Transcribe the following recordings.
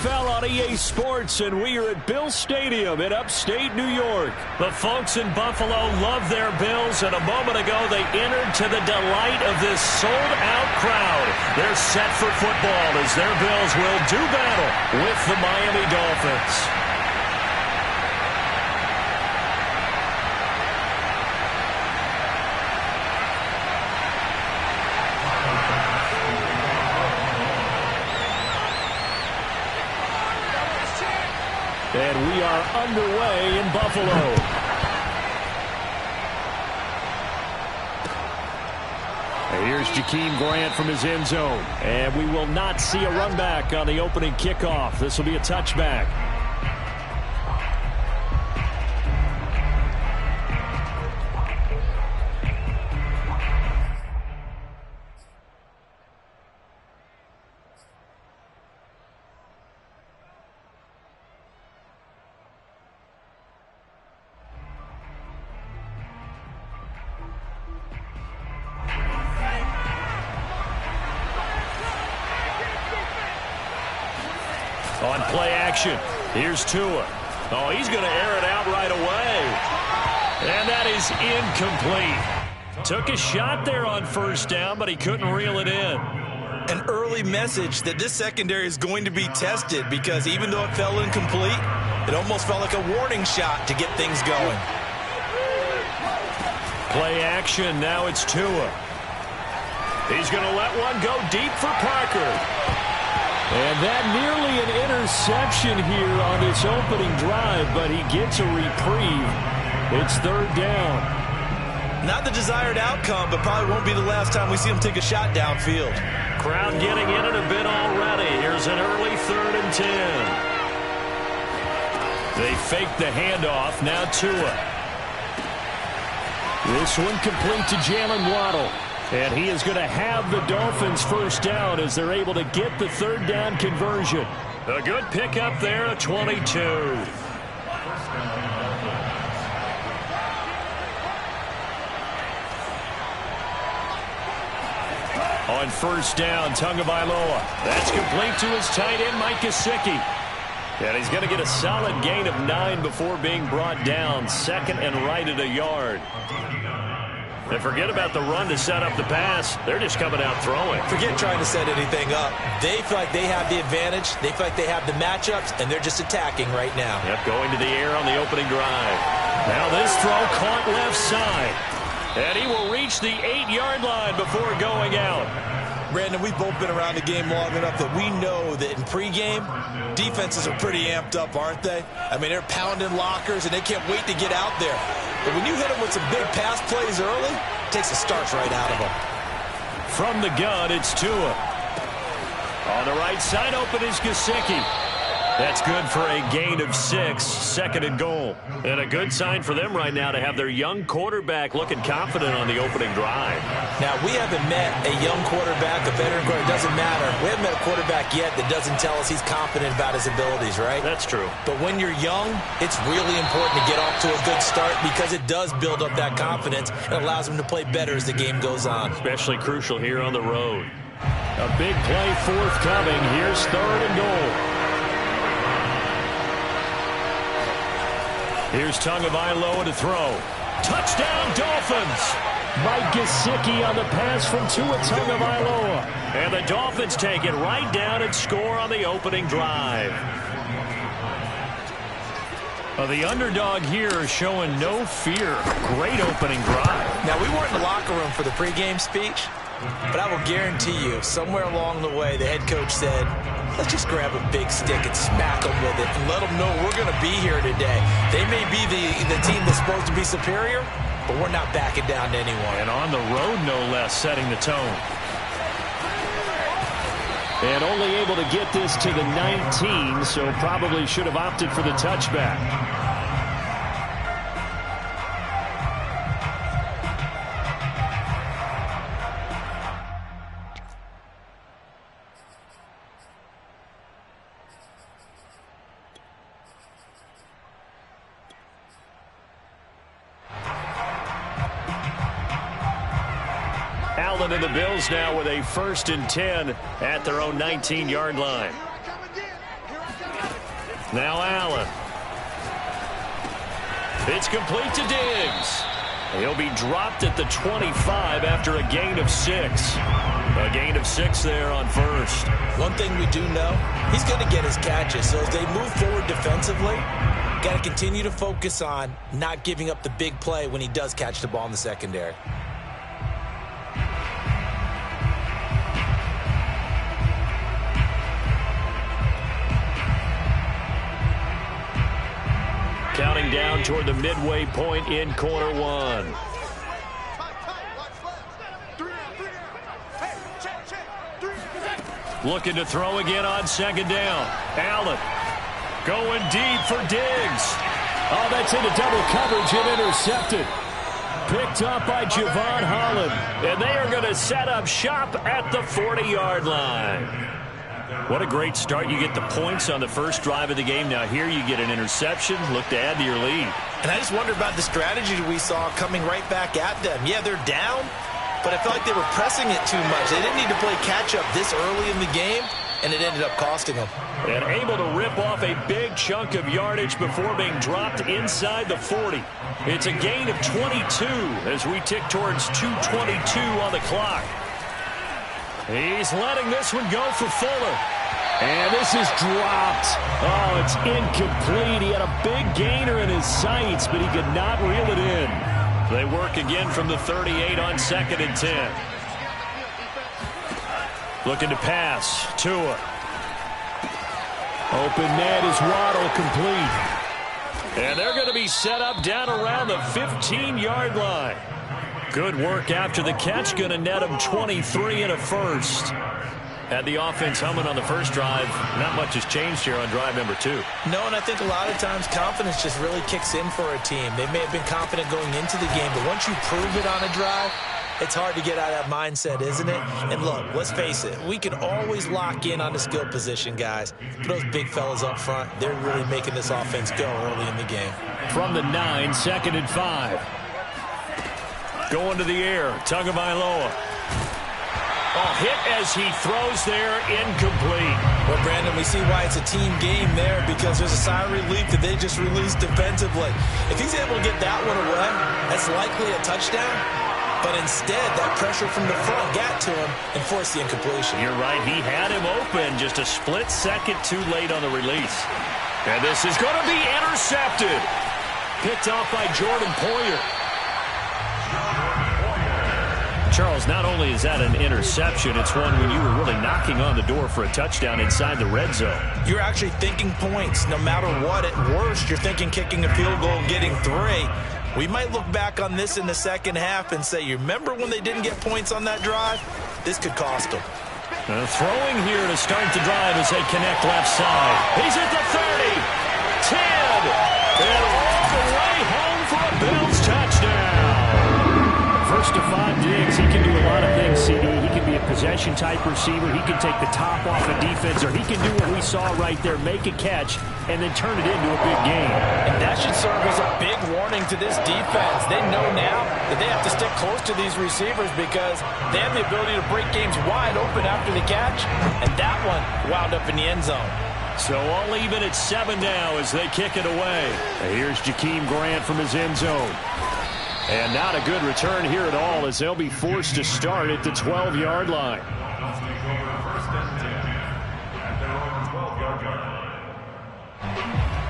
NFL on EA Sports, and we are at Bill Stadium in upstate New York. The folks in Buffalo love their Bills, and a moment ago they entered to the delight of this sold-out crowd. They're set for football as their Bills will do battle with the Miami Dolphins. And we are underway in Buffalo. And here's Jakeem Grant from his end zone. And we will not see a run back on the opening kickoff. This will be a touchback. On play action, here's Tua. Oh, he's going to air it out right away. And that is incomplete. Took a shot there on first down, but he couldn't reel it in. An early message that this secondary is going to be tested, because even though it fell incomplete, it almost felt like a warning shot to get things going. Play action, now it's Tua. He's going to let one go deep for Parker. And that nearly an interception here on this opening drive, but he gets a reprieve. It's third down. Not the desired outcome, but probably won't be the last time we see him take a shot downfield. Crowd getting in it a bit already. Here's an early 3rd and 10. They fake the handoff. Now Tua. This one complete to Jalen Waddle. And he is going to have the Dolphins first down as they're able to get the third down conversion. A good pickup there at 22. On first down, Tagovailoa. That's complete to his tight end, Mike Gesicki. And he's going to get a solid gain of 9 before being brought down. Second and right at a yard. And forget about the run to set up the pass. They're just coming out throwing. Forget trying to set anything up. They feel like they have the advantage. They feel like they have the matchups, and they're just attacking right now. Yep, going to the air on the opening drive. Now this throw caught left side. And he will reach the 8-yard line before going out. Brandon, we've both been around the game long enough that we know that in pregame, defenses are pretty amped up, aren't they? I mean, they're pounding lockers, and they can't wait to get out there. But when you hit them with some big pass plays early, it takes the starch right out of them. From the gun, it's Tua. On the right side, open is Gesicki. That's good for a gain of 6, second and goal. And a good sign for them right now to have their young quarterback looking confident on the opening drive. Now, we haven't met a young quarterback, a veteran quarterback. It doesn't matter. We haven't met a quarterback yet that doesn't tell us he's confident about his abilities, right? That's true. But when you're young, it's really important to get off to a good start because it does build up that confidence and allows him to play better as the game goes on. Especially crucial here on the road. A big play forthcoming. Here's third and goal. Here's Tagovailoa to throw. Touchdown, Dolphins! Mike Gesicki on the pass from Tua Tagovailoa. And the Dolphins take it right down and score on the opening drive. Well, the underdog here showing no fear. Great opening drive. Now, we weren't in the locker room for the pregame speech, but I will guarantee you, somewhere along the way, the head coach said, let's just grab a big stick and smack them with it and let them know we're going to be here today. They may be the team that's supposed to be superior, but we're not backing down to anyone. And on the road, no less, setting the tone. And only able to get this to the 19, so probably should have opted for the touchback. Allen and the Bills now with a 1st and 10 at their own 19-yard line. Now Allen. It's complete to Diggs. He'll be dropped at the 25 after a gain of 6. A gain of 6 there on first. One thing we do know, he's going to get his catches. So as they move forward defensively, got to continue to focus on not giving up the big play when he does catch the ball in the secondary. Counting down toward the midway point in quarter one. Looking to throw again on second down. Allen going deep for Diggs. Oh, that's into double coverage and intercepted. Picked up by Javon Holland. And they are going to set up shop at the 40-yard line. What a great start. You get the points on the first drive of the game. Now here you get an interception. Look to add to your lead. And I just wonder about the strategy we saw coming right back at them. Yeah, they're down, but I felt like they were pressing it too much. They didn't need to play catch-up this early in the game, and it ended up costing them. And able to rip off a big chunk of yardage before being dropped inside the 40. It's a gain of 22 as we tick towards 2:22 on the clock. He's letting this one go for Fuller. And this is dropped. Oh, it's incomplete. He had a big gainer in his sights, but he could not reel it in. They work again from the 38 on 2nd and 10. Looking to pass. Tua. Open net is Waddle, complete. And they're going to be set up down around the 15-yard line. Good work after the catch. Going to net him 23 and a first. Had the offense humming on the first drive. Not much has changed here on drive number 2. No, and I think a lot of times confidence just really kicks in for a team. They may have been confident going into the game, but once you prove it on a drive, it's hard to get out of that mindset, isn't it? And look, let's face it, we can always lock in on the skill position, guys. But those big fellas up front, they're really making this offense go early in the game. From the 9, 2nd and 5. Going to the air, Tagovailoa. Oh, hit as he throws there, incomplete. Well, Brandon, we see why it's a team game there, because there's a sigh of relief that they just released defensively. If he's able to get that one away, that's likely a touchdown. But instead, that pressure from the front got to him and forced the incompletion. You're right. He had him open just a split second too late on the release. And this is going to be intercepted. Picked off by Jordan Poyer. Charles, not only is that an interception, it's one when you were really knocking on the door for a touchdown inside the red zone. You're actually thinking points no matter what. At worst, you're thinking kicking a field goal and getting 3. We might look back on this in the second half and say, you remember when they didn't get points on that drive? This could cost them. Throwing here to start the drive as they connect left side. He's at the 30, 10, and all the way home for a Bills touchdown. First to 5, Diggs. He can do a lot of things, CD. He can be a possession-type receiver. He can take the top off a defense, or he can do what we saw right there, make a catch, and then turn it into a big game. And that should serve as a big warning to this defense. They know now that they have to stick close to these receivers because they have the ability to break games wide open after the catch, and that one wound up in the end zone. So all even at 7 now as they kick it away. Here's Jakeem Grant from his end zone. And not a good return here at all as they'll be forced to start at the 12-yard line.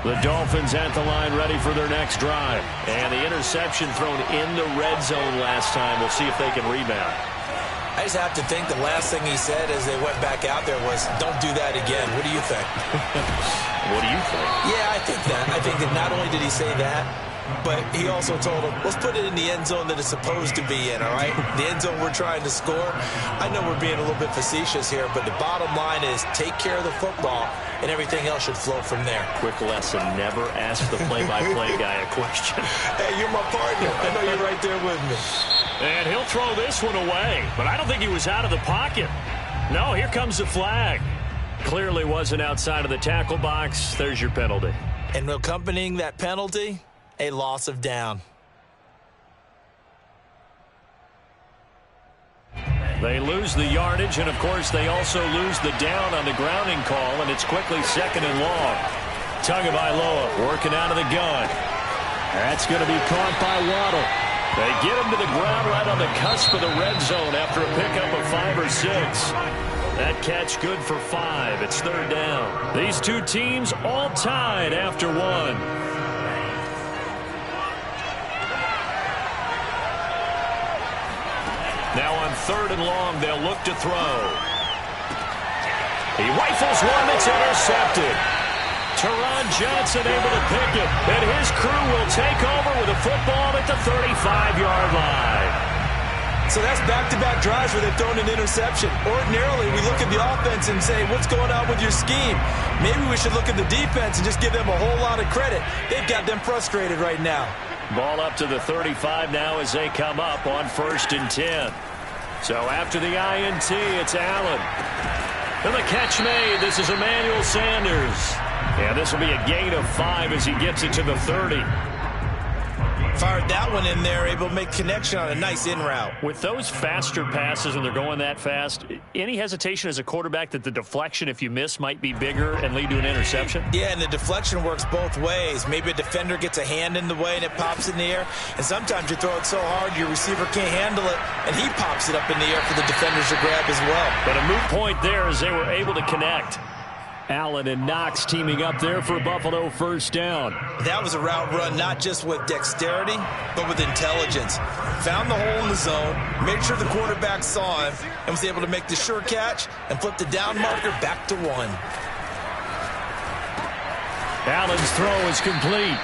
The Dolphins at the line ready for their next drive. And the interception thrown in the red zone last time. We'll see if they can rebound. I just have to think the last thing he said as they went back out there was, don't do that again. What do you think? What do you think? Yeah, I think that. I think that not only did he say that, but he also told him, let's put it in the end zone that it's supposed to be in, all right? The end zone we're trying to score. I know we're being a little bit facetious here, but the bottom line is take care of the football, and everything else should flow from there. Quick lesson, never ask the play-by-play guy a question. Hey, you're my partner. I know you're right there with me. And he'll throw this one away, but I don't think he was out of the pocket. No, here comes the flag. Clearly wasn't outside of the tackle box. There's your penalty. And accompanying that penalty, a loss of down. They lose the yardage, and of course they also lose the down on the grounding call, and it's quickly 2nd and long. Tagovailoa working out of the gun. That's going to be caught by Waddle. They get him to the ground right on the cusp of the red zone after a pickup of 5 or 6. That catch good for 5. It's third down. These two teams all tied after 1. Now on 3rd and long, they'll look to throw. He rifles one that's intercepted. Teron Johnson able to pick it, and his crew will take over with a football at the 35-yard line. So that's back-to-back drives where they've thrown an interception. Ordinarily, we look at the offense and say, what's going on with your scheme? Maybe we should look at the defense and just give them a whole lot of credit. They've got them frustrated right now. Ball up to the 35 now as they come up on 1st and 10. So after the INT, it's Allen. And the catch made. This is Emmanuel Sanders. And this will be a gain of 5 as he gets it to the 30. Fired that one in there, able to make connection on a nice in route. With those faster passes when they're going that fast, any hesitation as a quarterback that the deflection, if you miss, might be bigger and lead to an interception? Yeah, and the deflection works both ways. Maybe a defender gets a hand in the way and it pops in the air. And sometimes you throw it so hard your receiver can't handle it, and he pops it up in the air for the defenders to grab as well. But a moot point there as they were able to connect. Allen and Knox teaming up there for Buffalo 1st down. That was a route run not just with dexterity, but with intelligence. Found the hole in the zone, made sure the quarterback saw him, and was able to make the sure catch and flip the down marker back to 1. Allen's throw is complete.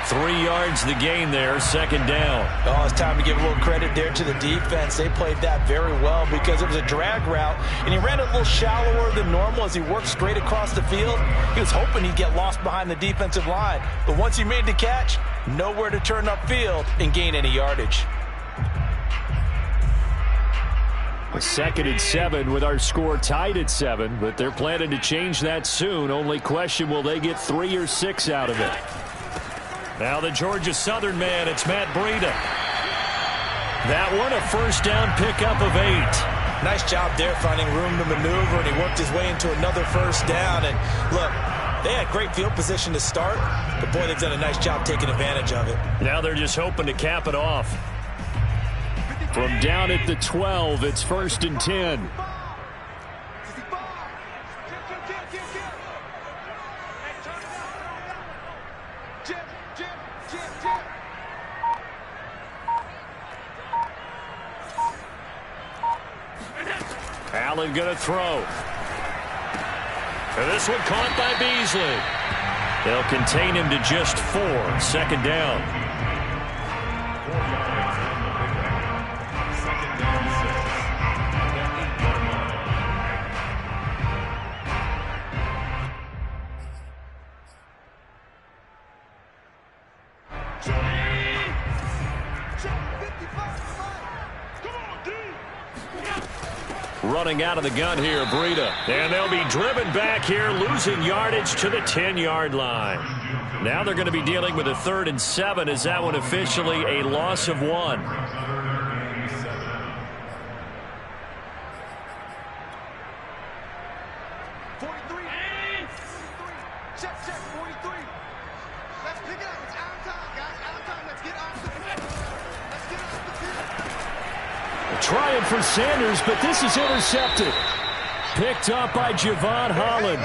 3 yards the gain there, 2nd down. Oh, it's time to give a little credit there to the defense. They played that very well because it was a drag route, and he ran a little shallower than normal as he worked straight across the field. He was hoping he'd get lost behind the defensive line, but once he made the catch, nowhere to turn upfield and gain any yardage. A 2nd and 7 with our score tied at 7, but they're planning to change that soon. Only question, will they get 3 or 6 out of it? Now the Georgia Southern man, it's Matt Breida. That one a 1st down pickup of 8. Nice job there finding room to maneuver, and he worked his way into another 1st down. And look, they had great field position to start, but boy, they've done a nice job taking advantage of it. Now they're just hoping to cap it off. From down at the 12, it's 1st and 10. Allen going to throw. And this one caught by Beasley. They'll contain him to just 4. 2nd down. Running out of the gun here, Breida. And they'll be driven back here, losing yardage to the 10-yard line. Now they're going to be dealing with a 3rd and 7. Is that one officially a loss of 1? Trying for Sanders, but this is intercepted. Picked up by Javon Holland.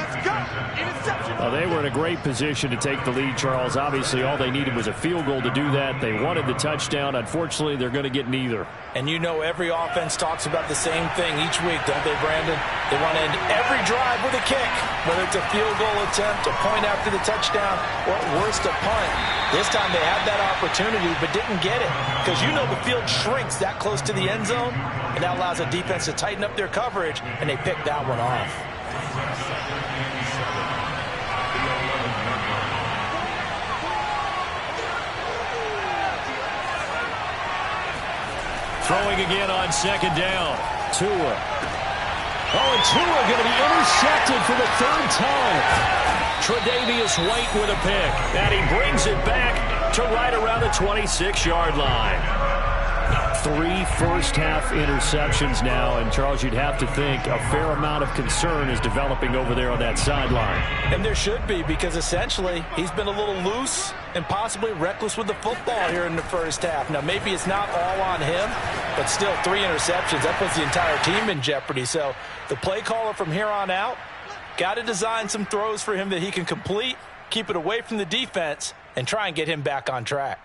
They were in a great position to take the lead, Charles. Obviously, all they needed was a field goal to do that. They wanted the touchdown. Unfortunately, they're going to get neither. And you know every offense talks about the same thing each week, don't they, Brandon? They want to end every drive with a kick, whether it's a field goal attempt, a point after the touchdown, or at worst, a punt. This time they had that opportunity but didn't get it because you know the field shrinks that close to the end zone, and that allows the defense to tighten up their coverage, and they picked that one off. Throwing again on 2nd down. Tua. Oh, and Tua going to be intercepted for the 3rd time. Tre'Davious White with a pick. And he brings it back to right around the 26-yard line. 3 first-half interceptions now. And, Charles, you'd have to think a fair amount of concern is developing over there on that sideline. And there should be, because essentially he's been a little loose and possibly reckless with the football here in the first half. Now, maybe it's not all on him, but still 3 interceptions. That puts the entire team in jeopardy. So the play caller from here on out got to design some throws for him that he can complete, keep it away from the defense, and try and get him back on track.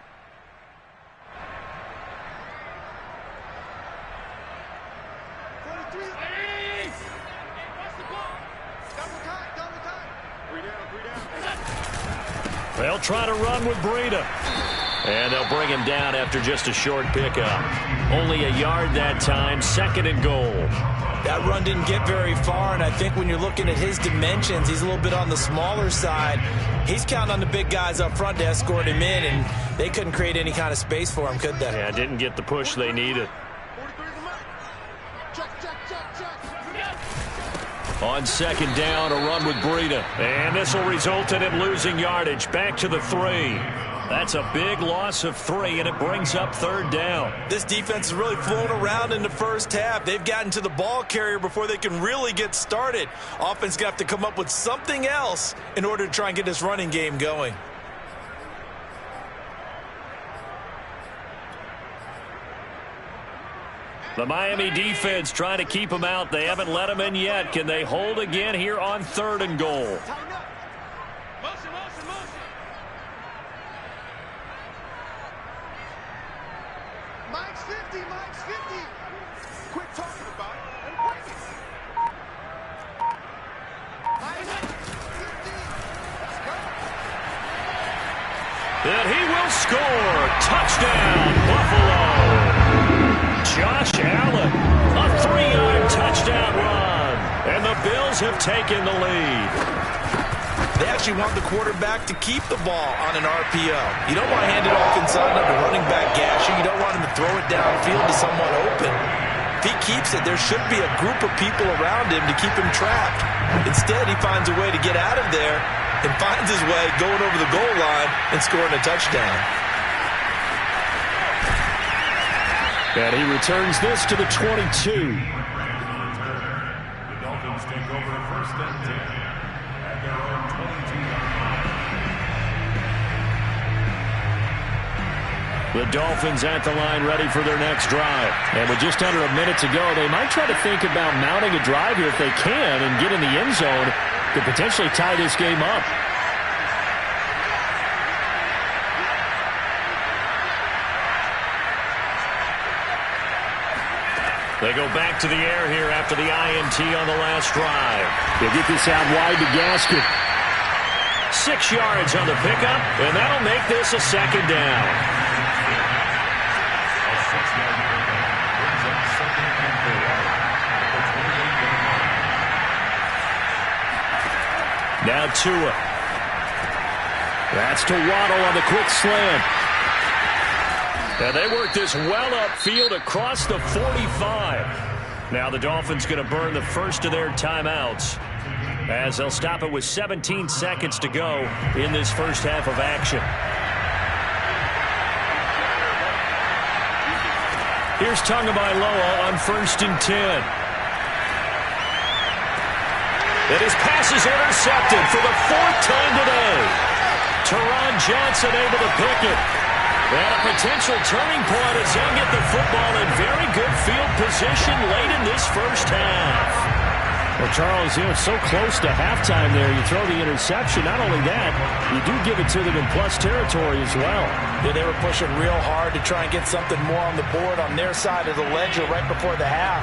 They'll try to run with Breida. And they'll bring him down after just a short pickup. Only a yard that time, 2nd and goal. That run didn't get very far, and I think when you're looking at his dimensions, he's a little bit on the smaller side. He's counting on the big guys up front to escort him in, and they couldn't create any kind of space for him, could they? Yeah, didn't get the push they needed. On 2nd down, a run with Breida. And this will result in him losing yardage. Back to the 3. That's a big loss of 3, and it brings up 3rd down. This defense has really flown around in the first half. They've gotten to the ball carrier before they can really get started. Offense got to come up with something else in order to try and get this running game going. The Miami defense trying to keep them out. They haven't let them in yet. Can they hold again here on 3rd and goal? Mike's 50, Mike's 50. Quit talking about it and break it. Mike's 50. Let's go. And he will score. Touchdown, Buffalo. Josh Allen, a 3-yard touchdown run. And the Bills have taken the lead. They actually want the quarterback to keep the ball on an RPO. You don't want to hand it off inside on the running back gasher. You don't want him to throw it downfield to someone open. If he keeps it, there should be a group of people around him to keep him trapped. Instead, he finds a way to get out of there and finds his way going over the goal line and scoring a touchdown. And he returns this to the 22. The Dolphins take over 1st and 10 at their own 22. The Dolphins at the line ready for their next drive. And with just under a minute to go, they might try to think about mounting a drive here if they can and get in the end zone to potentially tie this game up. They go back to the air here after the INT on the last drive. They'll get this out wide to Gaskin. 6 yards on the pickup, and that'll make this a 2nd down. Now Tua. That's to Waddle on the quick slant. And they work this well upfield across the 45. Now the Dolphins going to burn the first of their timeouts as they'll stop it with 17 seconds to go in this first half of action. Here's Tagovailoa on 1st and 10. And his pass is intercepted for the 4th time today. Teron Johnson able to pick it. And a potential turning point as they'll get the football in very good field position late in this first half. Well, Charles, it's so close to halftime there. You throw the interception. Not only that, you do give it to them in plus territory as well. Yeah, they were pushing real hard to try and get something more on the board on their side of the ledger right before the half.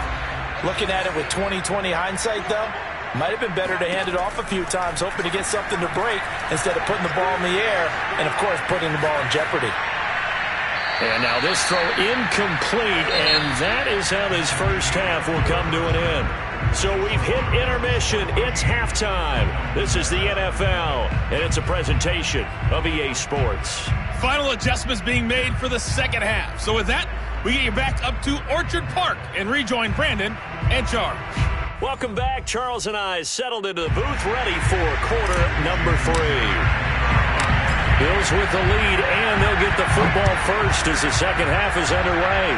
Looking at it with 20/20 hindsight, though, might have been better to hand it off a few times, hoping to get something to break instead of putting the ball in the air and, of course, putting the ball in jeopardy. And now this throw incomplete, and that is how this first half will come to an end. So we've hit intermission. It's halftime. This is the NFL, and it's a presentation of EA Sports. Final adjustments being made for the second half. So with that, we get you back up to Orchard Park and rejoin Brandon and Charles. Welcome back. Charles and I settled into the booth ready for quarter number 3. Bills with the lead, and they'll get the football first as the second half is underway.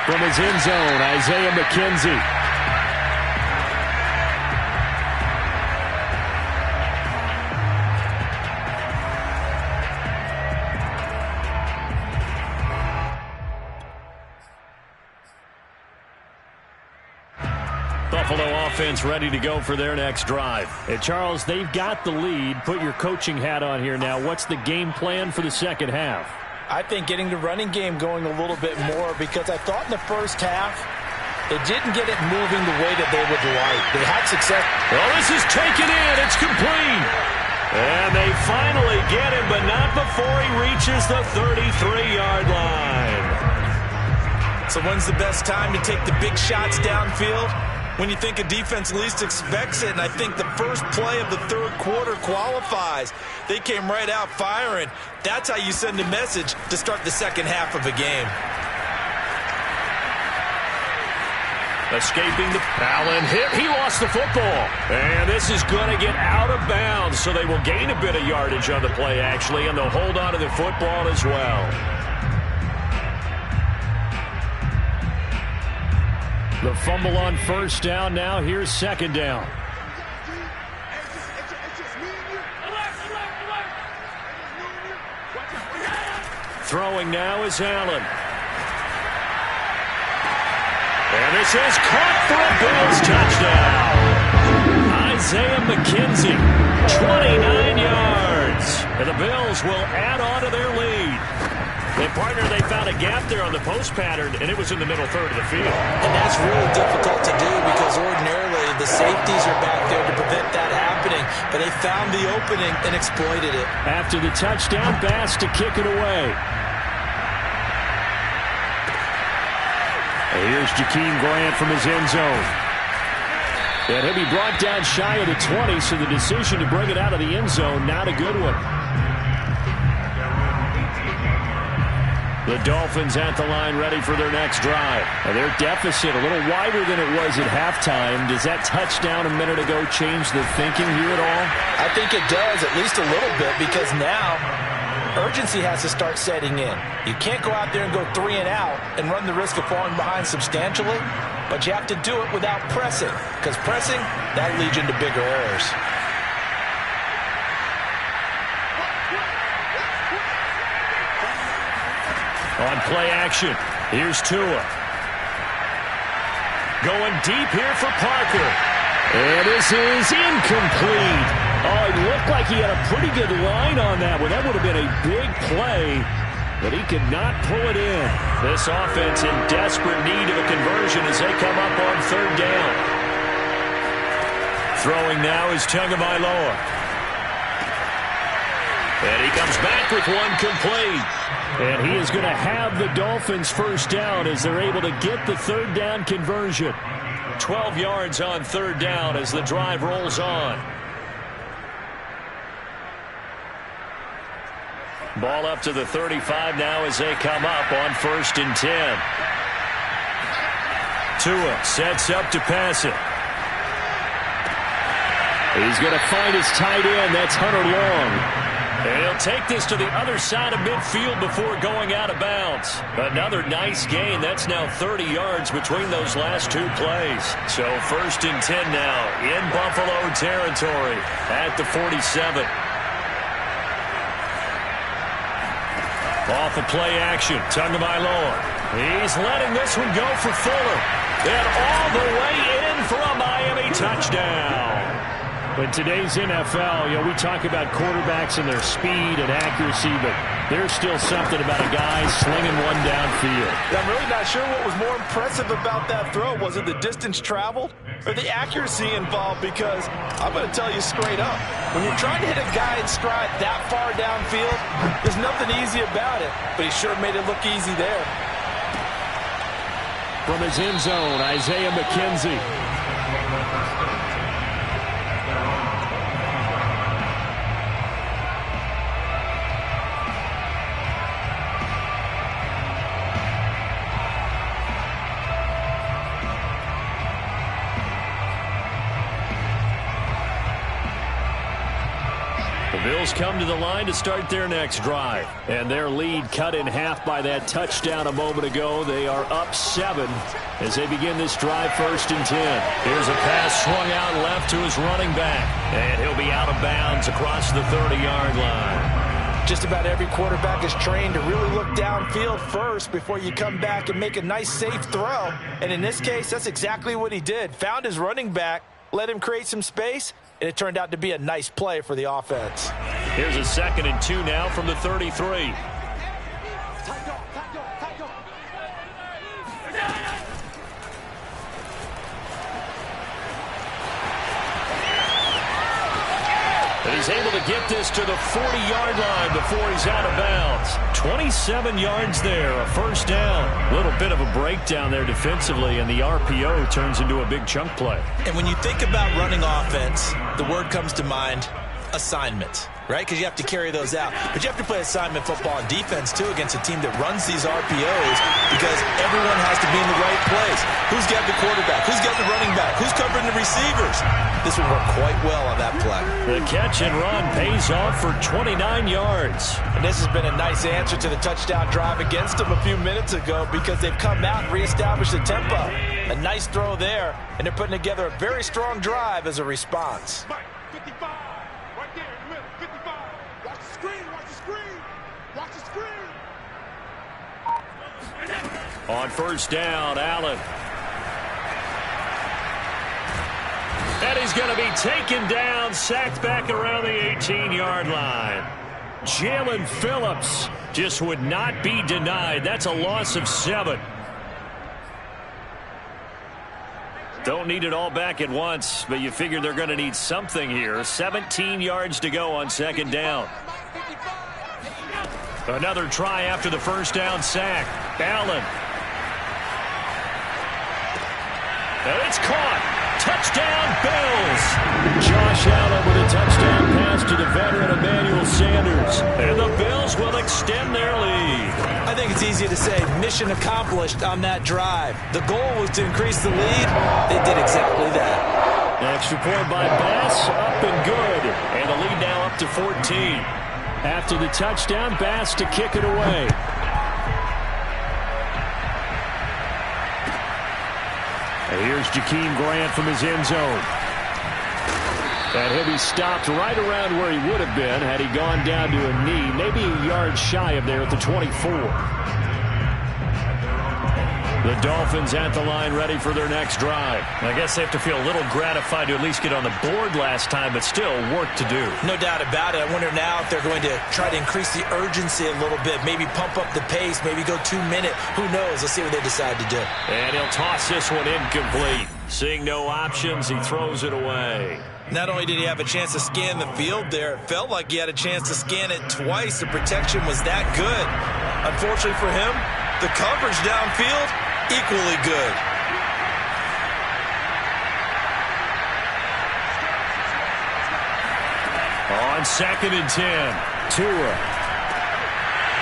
From his end zone, Isaiah McKenzie. Buffalo offense ready to go for their next drive. And Charles, they've got the lead. Put your coaching hat on here now. What's the game plan for the second half? I think getting the running game going a little bit more, because I thought in the first half they didn't get it moving the way that they would like. They had success. Well, this is taken in. It's complete. And they finally get him, but not before he reaches the 33-yard line. So when's the best time to take the big shots downfield? When you think a defense least expects it, and I think the first play of the third quarter qualifies. They came right out firing. That's how you send a message to start the second half of a game. Escaping the Allen hit. He lost the football. And this is going to get out of bounds, so they will gain a bit of yardage on the play, actually, and they'll hold on to the football as well. The fumble on first down. Now here's second down. Throwing now is Allen. And this is caught for a Bills touchdown. Isaiah McKenzie, 29 yards. And the Bills will add on to their lead. And partner, they found a gap there on the post pattern, and it was in the middle third of the field. And that's really difficult to do, because ordinarily the safeties are back there to prevent that happening. But they found the opening and exploited it. After the touchdown, Bass to kick it away. And here's Jakeem Grant from his end zone. And he'll be brought down shy of the 20, so the decision to bring it out of the end zone, not a good one. The Dolphins at the line ready for their next drive. And their deficit a little wider than it was at halftime. Does that touchdown a minute ago change the thinking here at all? I think it does, at least a little bit, because now urgency has to start setting in. You can't go out there and go 3 and out and run the risk of falling behind substantially, but you have to do it without pressing, because pressing, that leads you into bigger errors. On play action, here's Tua. Going deep here for Parker. And this is incomplete. Oh, it looked like he had a pretty good line on that one. That would have been a big play, but he could not pull it in. This offense in desperate need of a conversion as they come up on third down. Throwing now is Tagovailoa. And he comes back with one complete. And he is going to have the Dolphins first down as they're able to get the third down conversion. 12 yards on third down as the drive rolls on. Ball up to the 35 now as they come up on 1st and 10. Tua sets up to pass it. He's going to find his tight end. That's Hunter Long. And he'll take this to the other side of midfield before going out of bounds. Another nice gain. That's now 30 yards between those last two plays. So 1st and 10 now in Buffalo territory at the 47. Off the play action, Tagovailoa. He's letting this one go for Fuller. And all the way in for a Miami touchdown. In today's NFL, we talk about quarterbacks and their speed and accuracy, but there's still something about a guy slinging one downfield. I'm really not sure what was more impressive about that throw. Was it the distance traveled or the accuracy involved? Because I'm going to tell you straight up, when you're trying to hit a guy in stride that far downfield, there's nothing easy about it, but he sure made it look easy there. From his end zone, Isaiah McKenzie. The Bills come to the line to start their next drive. And their lead cut in half by that touchdown a moment ago. They are up 7 as they begin this drive, 1st and 10. Here's a pass swung out left to his running back. And he'll be out of bounds across the 30-yard line. Just about every quarterback is trained to really look downfield first before you come back and make a nice, safe throw. And in this case, that's exactly what he did. Found his running back, let him create some space, and it turned out to be a nice play for the offense. Here's a 2nd and 2 now from the 33. And he's able to get this to the 40-yard line before he's out of bounds. 27 yards there, a 1st down. A little bit of a breakdown there defensively, and the RPO turns into a big chunk play. And when you think about running offense, the word comes to mind, assignment, right? Because you have to carry those out. But you have to play assignment football on defense, too, against a team that runs these RPOs because everyone has to be in the right place. Who's got the quarterback? Who's got the running back? Who's covering the receivers? This will work quite well on that play. The catch and run pays off for 29 yards. And this has been a nice answer to the touchdown drive against them a few minutes ago because they've come out and reestablished the tempo. A nice throw there, and they're putting together a very strong drive as a response. Mike, 55. Right there in the middle. 55. Watch the screen. Watch the screen. Watch the screen. On 1st down, Allen. And he's going to be taken down, sacked back around the 18-yard line. Jalen Phillips just would not be denied. That's a loss of 7. Don't need it all back at once, but you figure they're going to need something here. 17 yards to go on 2nd down. Another try after the 1st down sack. Allen. And it's caught. Touchdown, Bills. Josh Allen with a touchdown pass to the veteran Emmanuel Sanders. And the Bills will extend their lead. I think it's easy to say mission accomplished on that drive. The goal was to increase the lead. They did exactly that. Extra point by Bass, up and good. And the lead now up to 14. After the touchdown, Bass to kick it away. And here's Jakeem Grant from his end zone. And he'll be stopped right around where he would have been had he gone down to a knee, maybe a yard shy of there at the 24. The Dolphins at the line ready for their next drive. I guess they have to feel a little gratified to at least get on the board last time, but still work to do. No doubt about it. I wonder now if they're going to try to increase the urgency a little bit, maybe pump up the pace, maybe go 2-minute. Who knows? Let's see what they decide to do. And he'll toss this one incomplete. Seeing no options, he throws it away. Not only did he have a chance to scan the field there, it felt like he had a chance to scan it twice. The protection was that good. Unfortunately for him, the coverage downfield, equally good. On 2nd and 10, Tua.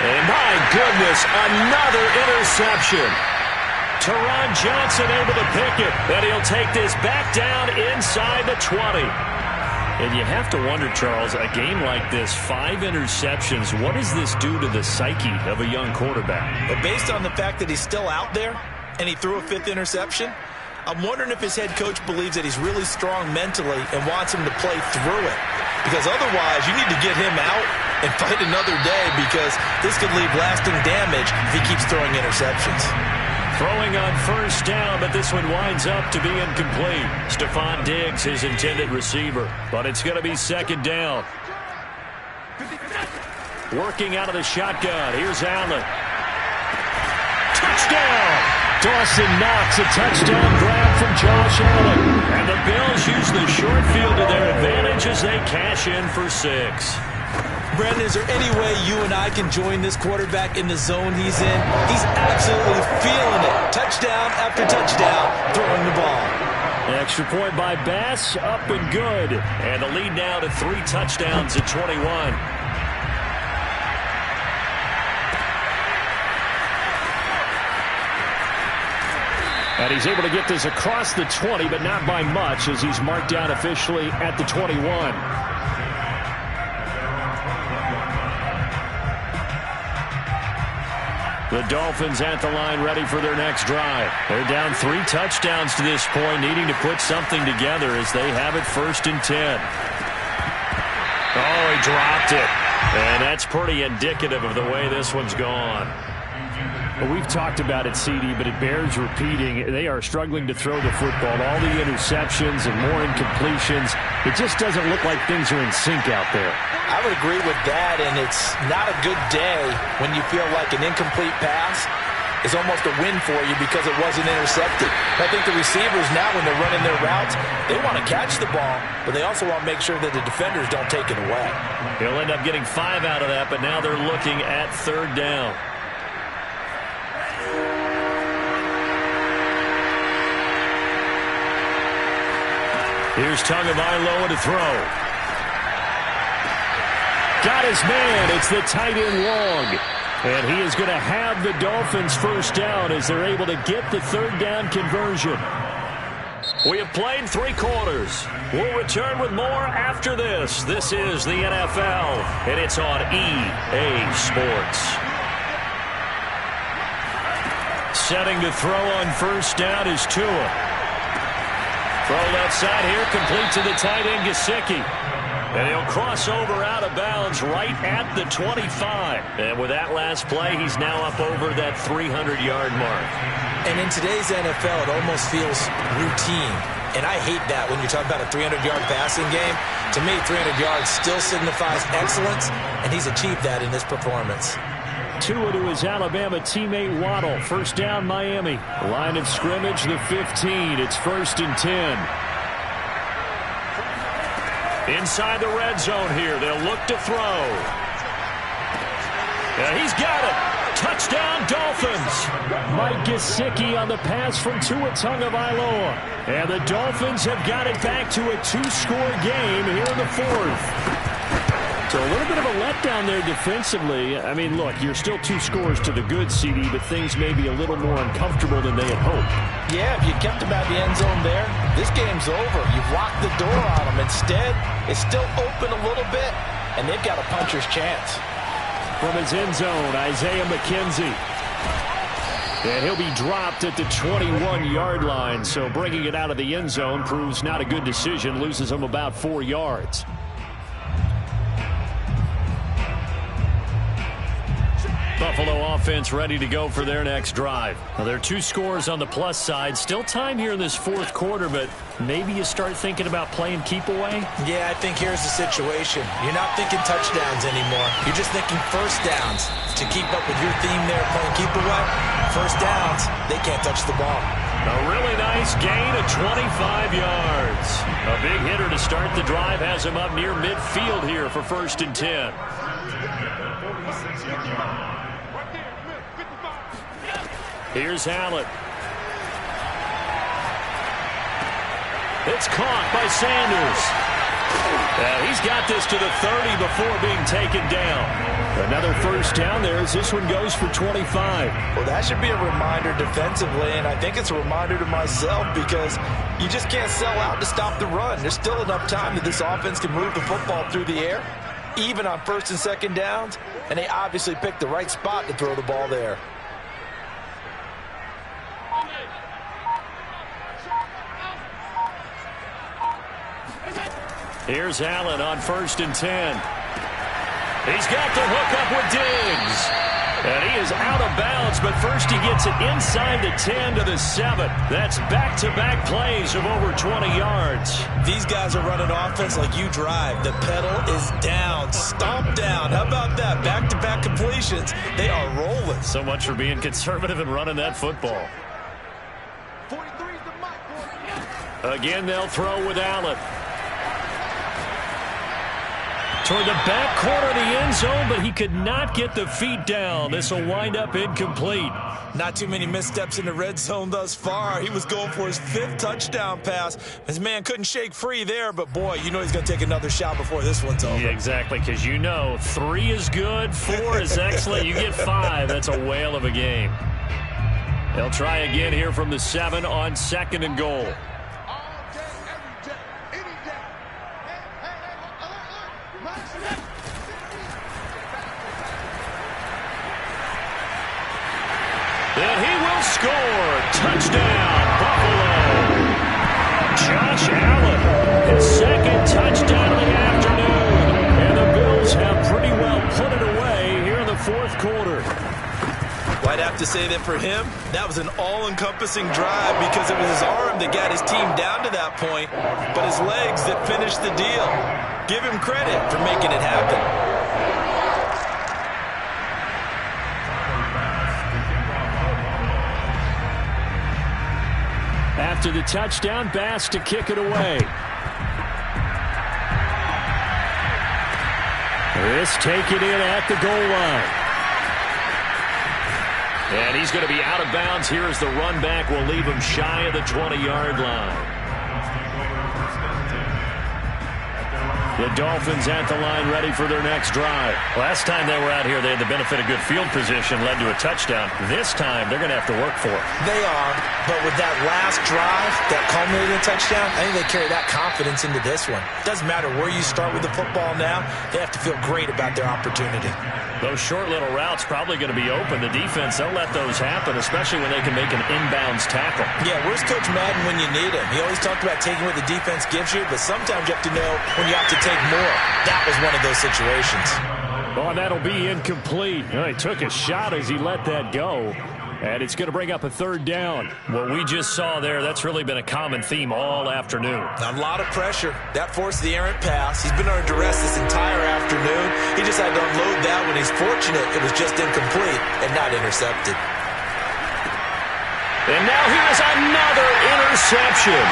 And my goodness, another interception. Teron Johnson able to pick it, and he'll take this back down inside the 20. And you have to wonder, Charles, a game like this, 5 interceptions, what does this do to the psyche of a young quarterback? But based on the fact that he's still out there and he threw a 5th interception, I'm wondering if his head coach believes that he's really strong mentally and wants him to play through it. Because otherwise, you need to get him out and fight another day because this could leave lasting damage if he keeps throwing interceptions. Throwing on 1st down, but this one winds up to be incomplete. Stephon Diggs, his intended receiver, but it's going to be 2nd down. Working out of the shotgun. Here's Allen. Touchdown! Dawson Knox, a touchdown grab from Josh Allen. And the Bills use the short field to their advantage as they cash in for 6. Brandon, is there any way you and I can join this quarterback in the zone he's in? He's absolutely feeling it. Touchdown after touchdown, throwing the ball. Extra point by Bass, up and good. And the lead now to 3 touchdowns at 21. And he's able to get this across the 20, but not by much as he's marked down officially at the 21. The Dolphins at the line ready for their next drive. They're down 3 touchdowns to this point, needing to put something together as they have it 1st and 10. Oh, he dropped it. And that's pretty indicative of the way this one's gone. Well, we've talked about it, CD, but it bears repeating. They are struggling to throw the football. All the interceptions and more incompletions. It just doesn't look like things are in sync out there. I would agree with that, and it's not a good day when you feel like an incomplete pass is almost a win for you because it wasn't intercepted. I think the receivers now, when they're running their routes, they want to catch the ball, but they also want to make sure that the defenders don't take it away. He'll end up getting 5 out of that, but now they're looking at 3rd down. Here's Tagovailoa to throw. Got his man. It's the tight end Long. And he is going to have the Dolphins 1st down as they're able to get the 3rd down conversion. We have played 3 quarters. We'll return with more after this. This is the NFL, and it's on EA Sports. Setting to throw on 1st down is Tua. Throw left side here, complete to the tight end, Gesicki. And he'll cross over out of bounds right at the 25. And with that last play, he's now up over that 300-yard mark. And in today's NFL, it almost feels routine. And I hate that when you're talking about a 300-yard passing game. To me, 300 yards still signifies excellence, and he's achieved that in this performance. Tua to his Alabama teammate Waddle. 1st down, Miami. Line of scrimmage, the 15. It's 1st and 10. Inside the red zone here. They'll look to throw. And he's got it. Touchdown, Dolphins. Mike Gesicki on the pass from Tua Tagovailoa. And the Dolphins have got it back to a 2-score game here in the 4th. So a little bit of a letdown there defensively. I mean, look, you're still 2 scores to the good, CD, but things may be a little more uncomfortable than they had hoped. Yeah, if you kept them at the end zone there, this game's over. You've locked the door on them. Instead, it's still open a little bit, and they've got a puncher's chance. From his end zone, Isaiah McKenzie. And he'll be dropped at the 21-yard line, so bringing it out of the end zone proves not a good decision, loses him about 4 yards. Buffalo offense ready to go for their next drive. Now, there are 2 scores on the plus side. Still time here in this 4th quarter, but maybe you start thinking about playing keep away? Yeah, I think here's the situation. You're not thinking touchdowns anymore. You're just thinking 1st downs. To keep up with your theme there, playing keep away, 1st downs, they can't touch the ball. A really nice gain of 25 yards. A big hitter to start the drive has him up near midfield here for 1st and 10. Here's Allen. It's caught by Sanders. He's got this to the 30 before being taken down. Another 1st down there as this one goes for 25. Well, that should be a reminder defensively, and I think it's a reminder to myself because you just can't sell out to stop the run. There's still enough time that this offense can move the football through the air, even on 1st and 2nd downs, and they obviously picked the right spot to throw the ball there. Here's Allen on 1st and 10. He's got the hook up with Diggs. And he is out of bounds, but first he gets it inside the 10 to the 7. That's back-to-back plays of over 20 yards. These guys are running offense like you drive. The pedal is down, stomp down. How about that? Back-to-back completions. They are rolling. So much for being conservative and running that football. Again, they'll throw with Allen. Toward the back corner of the end zone, but he could not get the feet down. This will wind up incomplete. Not too many missteps in the red zone thus far. He was going for his 5th touchdown pass. His man couldn't shake free there, but boy, you know he's going to take another shot before this one's over. Yeah, exactly, because you know 3 is good, 4 is excellent. You get 5, that's a whale of a game. They'll try again here from the 7 on 2nd and goal. score. Touchdown, Buffalo. Josh Allen, his second touchdown of the afternoon. And the Bills have pretty well put it away here in the fourth quarter. Well, I'd have to say that for him, that was an all-encompassing drive because it was his arm that got his team down to that point, but his legs that finished the deal. Give him credit for making it happen. After the touchdown, Bass to kick it away. This taken in at the goal line. And he's going to be out of bounds here as the run back will leave him shy of the 20-yard line. The Dolphins at the line ready for their next drive. Last time they were out here, they had the benefit of good field position, led to a touchdown. This time, they're going to have to work for it. They are, but with that last drive that culminated in a touchdown, I think they carry that confidence into this one. Doesn't matter where you start with the football now, they have to feel great about their opportunity. Those short little routes probably going to be open. The defense, they'll let those happen, especially when they can make an inbounds tackle. Yeah, where's Coach Madden when you need him? He always talked about taking what the defense gives you, but sometimes you have to know when you have to take more. That was one of those situations. Oh, that'll be incomplete. He took a shot as he let that go. And it's going to bring up a third down. What we just saw there, that's really been a common theme all afternoon. A lot of pressure. That forced the errant pass. He's been under duress this entire afternoon. He just had to unload that when he's fortunate it was just incomplete and not intercepted. And now here's another interception.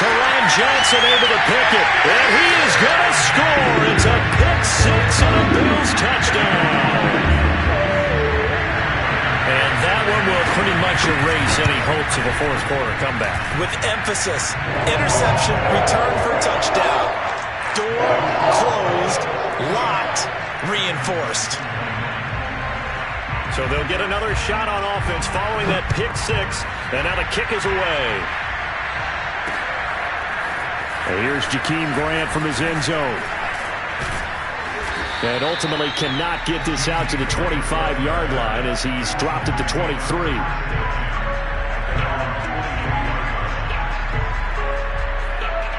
Teron Johnson able to pick it. And he is going to score. It's a pick six and a Bills touchdown. And that one will pretty much erase any hopes of a fourth quarter comeback. With emphasis, interception, return for touchdown. Door closed, locked, reinforced. So they'll get another shot on offense following that pick six. And now the kick is away. And here's Jakeem Grant from his end zone. And ultimately cannot get this out to the 25-yard line as he's dropped at the 23.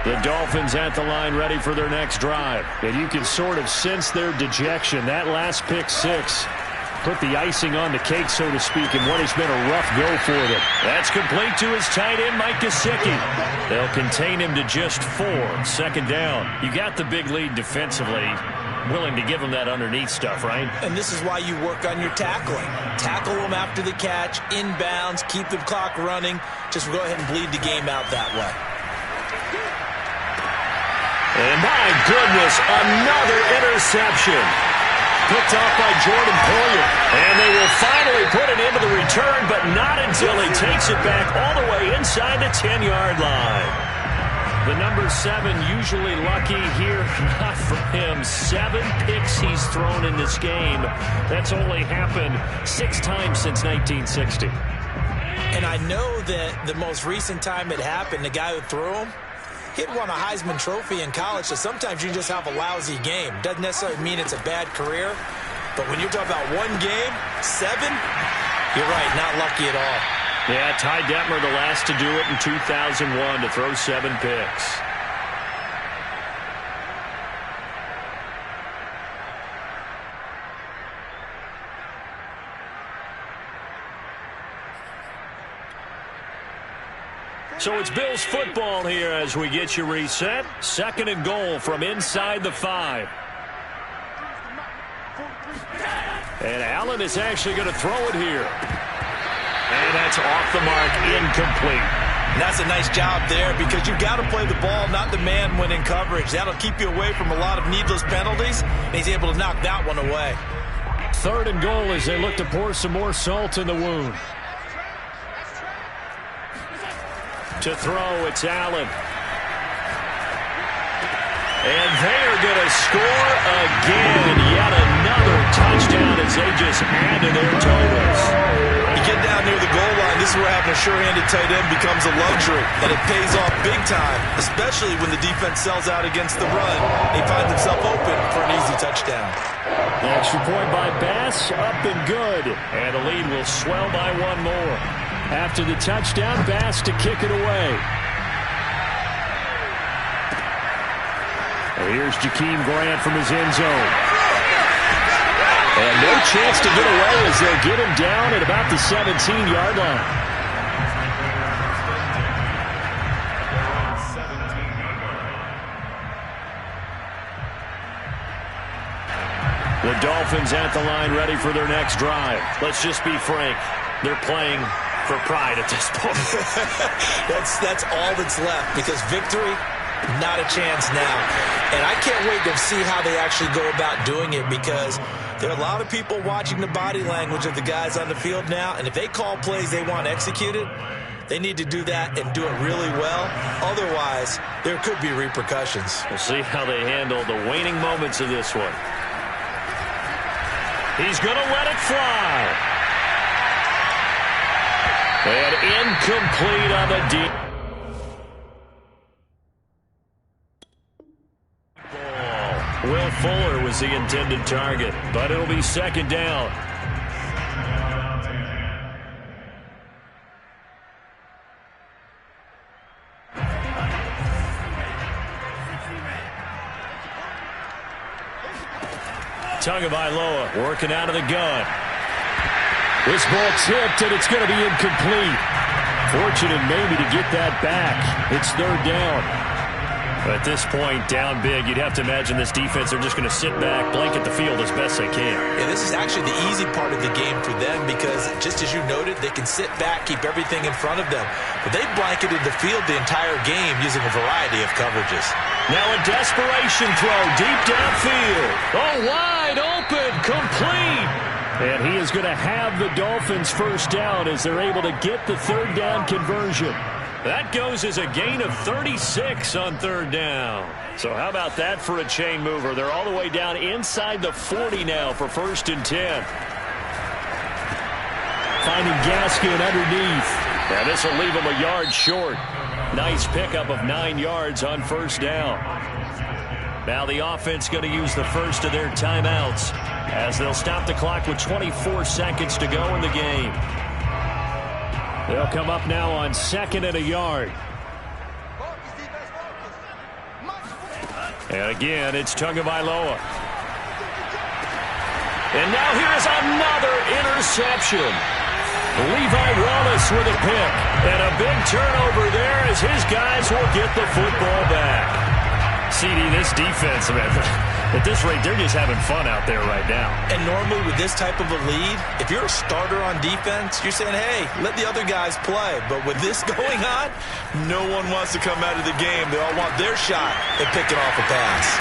The Dolphins at the line ready for their next drive. And you can sort of sense their dejection. That last pick six put the icing on the cake, so to speak, in what has been a rough go for them. That's complete to his tight end, Mike Gesicki. They'll contain him to just 4. Second down. You got the big lead defensively. Willing to give him that underneath stuff, right? And this is why you work on your tackling. Tackle them after the catch, inbounds, keep the clock running. Just go ahead and bleed the game out that way. And my goodness, another interception. Picked off by Jordan Poyer. And they will finally put it into the return, but not until he takes it back all the way inside the 10-yard line. The number 7 usually lucky here, not for him. 7 picks he's thrown in this game. That's only happened 6 times since 1960. And I know that the most recent time it happened, the guy who threw him, he'd won a Heisman Trophy in college, so sometimes you just have a lousy game. Doesn't necessarily mean it's a bad career, but when you're talking about one game, 7, you're right, not lucky at all. Yeah, Ty Detmer, the last to do it in 2001, to throw 7 picks. So it's Bills football here as we get you reset. 2nd and goal from inside the 5. And Allen is actually going to throw it here. And that's off the mark, incomplete. And that's a nice job there because you've got to play the ball, not the man when in coverage. That'll keep you away from a lot of needless penalties, and he's able to knock that one away. 3rd and goal as they look to pour some more salt in the wound. To throw, it's Allen. And they're going to score again. Yet another touchdown. It's as they just add to their totals. You get down near the goal line, this is where having a sure-handed tight end becomes a luxury, and it pays off big time, especially when the defense sells out against the run. He finds himself open for an easy touchdown. The extra point by Bass, up and good. And the lead will swell by one more. After the touchdown, Bass to kick it away. And here's Jakeem Grant from his end zone. And no chance to get away as they'll get him down at about the 17-yard line. The Dolphins at the line ready for their next drive. Let's just be frank. They're playing for pride at this point. That's all that's left, because victory, not a chance now. And I can't wait to see how they actually go about doing it, because there are a lot of people watching the body language of the guys on the field now, and if they call plays they want executed, they need to do that and do it really well. Otherwise, there could be repercussions. We'll see how they handle the waning moments of this one. He's going to let it fly. And incomplete on the deep ball. Will Fuller was the intended target, but it'll be second down. Tagovailoa working out of the gun. This ball tipped, and it's going to be incomplete. Fortunate maybe to get that back. It's third down. At this point, down big, you'd have to imagine this defense, they're just going to sit back, blanket the field as best they can. Yeah, this is actually the easy part of the game for them, because just as you noted, they can sit back, keep everything in front of them. But they blanketed the field the entire game using a variety of coverages. Now a desperation throw deep downfield. Oh, wide open, complete. And he is going to have the Dolphins first down as they're able to get the third down conversion. That goes as a gain of 36 on third down. So how about that for a chain mover? They're all the way down inside the 40 now for 1st and 10. Finding Gaskin underneath. Now this will leave him a yard short. Nice pickup of 9 yards on first down. Now the offense going to use the first of their timeouts as they'll stop the clock with 24 seconds to go in the game. They'll come up now on 2nd and a yard. And again, it's Tagovailoa. And now here's another interception. Levi Wallace with a pick. And a big turnover there as his guys will get the football back. CD, this defense, man, at this rate, they're just having fun out there right now. And normally with this type of a lead, if you're a starter on defense, you're saying, hey, let the other guys play. But with this going on, no one wants to come out of the game. They all want their shot at picking off a pass.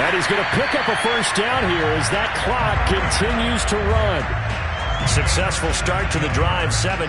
And he's going to pick up a first down here as that clock continues to run. Successful start to the drive, 7